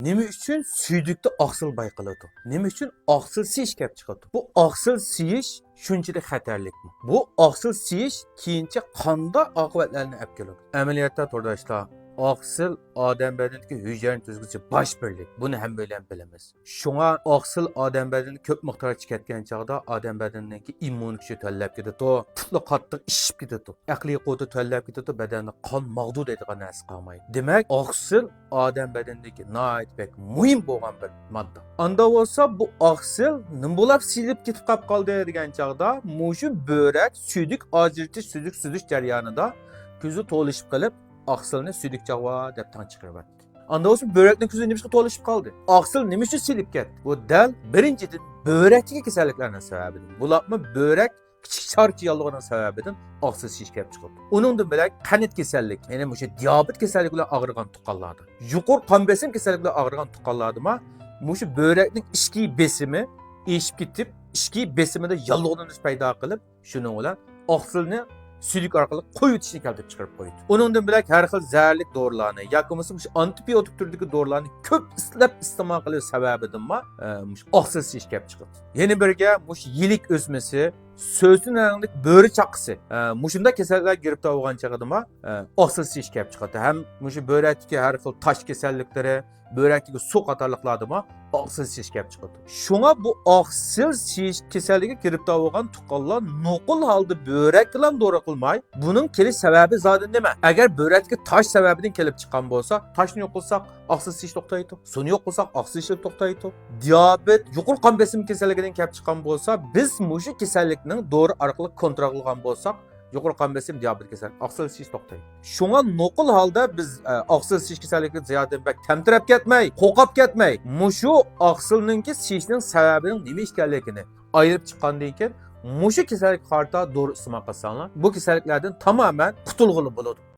Nima uchun suydukda oqsil bayqaladi? Nima uchun oqsil siyish kelib chiqadi? Bu oqsil siyish shunchalik xatarlikmi? Bu oqsil siyish keyincha qanday oqibatlarni olib keladi? Amaliyotda to'rdoshlar, oqsil odam badanidagi hujayra tuzg'ichi bosh birlik. Buni ham bilamiz. Shunga oqsil odam badanida ko'p miqdorda ketgan chog'da odam badanidagi immun kuchi tallab ketadi, putli qattiq ishib ketadi, aqliy quvvati tallab ketadi, badanda qon mag'dud etadigan narsa qolmaydi. Demak, oqsil odam badanidagi nihoyat muhim bo'lgan bir modda. Anda bo'lsa bu oqsil nima bo'lib silib ketib qoldi degan chog'da, mushu böğrek suydik ajritish, suydik suzish jarayonida ko'zi to'lishib qilib oqsilni suydik chaqva deb tan chiqaryapti. Anda bo'lsa böğrekning ko'zi nimishga to'lishib qoldi. Oqsil nima uchun silib ketdi? Bu dal birinchidan böğrekdagi kasalliklarning sababidir. Bularmi böğrek kichik charchi yallig'ining sababidan oqsil siyish kelib chiqadi. Uningdan bilan qanit kasallik, ya'ni o'sha diabet kasallik bilan og'rigan tuqqanlarda, yuqori qon bosim kasallik bilan og'rigan tuqqanlarda mushu böğrekning ichki besimi eshib ketib, ichki besimida yallig'lanish paydo qilib, shuning bilan oqsilni suydik orqali qo'yitishni keltirib chiqarib qo'ydi. Uningdan bilan har xil zararli dorilarni yoki bo'lmasa antibiotik turdagi dorilarni ko'p iste'mol qilish sababidan oqsil siyish kelib chiqadi. Yana birga yilik o'smasi, so'zning bo'ri chaqisi, mushunda kasalliklar giribtor bo'lgan chog'ida oqsil siyish kelib chiqadi. Ham mushu böğrekdagi har xil tosh kasalliklari, böğrekdagi suv qatorliqlarda oqsil siyish kelib chiqadi. Shunga bu oqsil siyish kasalligiga giribtor bo'lgan tuqqanlar nuqul holda böğrek bilan dori qilmay, buning kelish sababi zodi nima? Agar böğrekdagi tosh sababidan kelib chiqqan bo'lsa, toshni yo'q qilsak, oqsil siyish to'xtaydi. Suvni yo'q qilsak, oqsil siyish to'xtaydi. Diabet, yuqori qon bosimi kasalligidan kelib chiqqan bo'lsa, biz mushu kasallikning dori orqali kontrol qilgan bo'lsak, yuqori qon bosim diabet kasallik, oqsil siyish to'xtaydi. Shunga nuqul holda biz oqsil siyish kasalligiga ziyodan kamtirab ketmay, qo'qab ketmay, mushu oqsilninki siyishning sababining nima ekanligini ayirib chiqqandan keyin mushu kasallik qarta dori iste'mol qilsanglar, bu kasalliklardan tamoman qutulg'ili bo'ladi.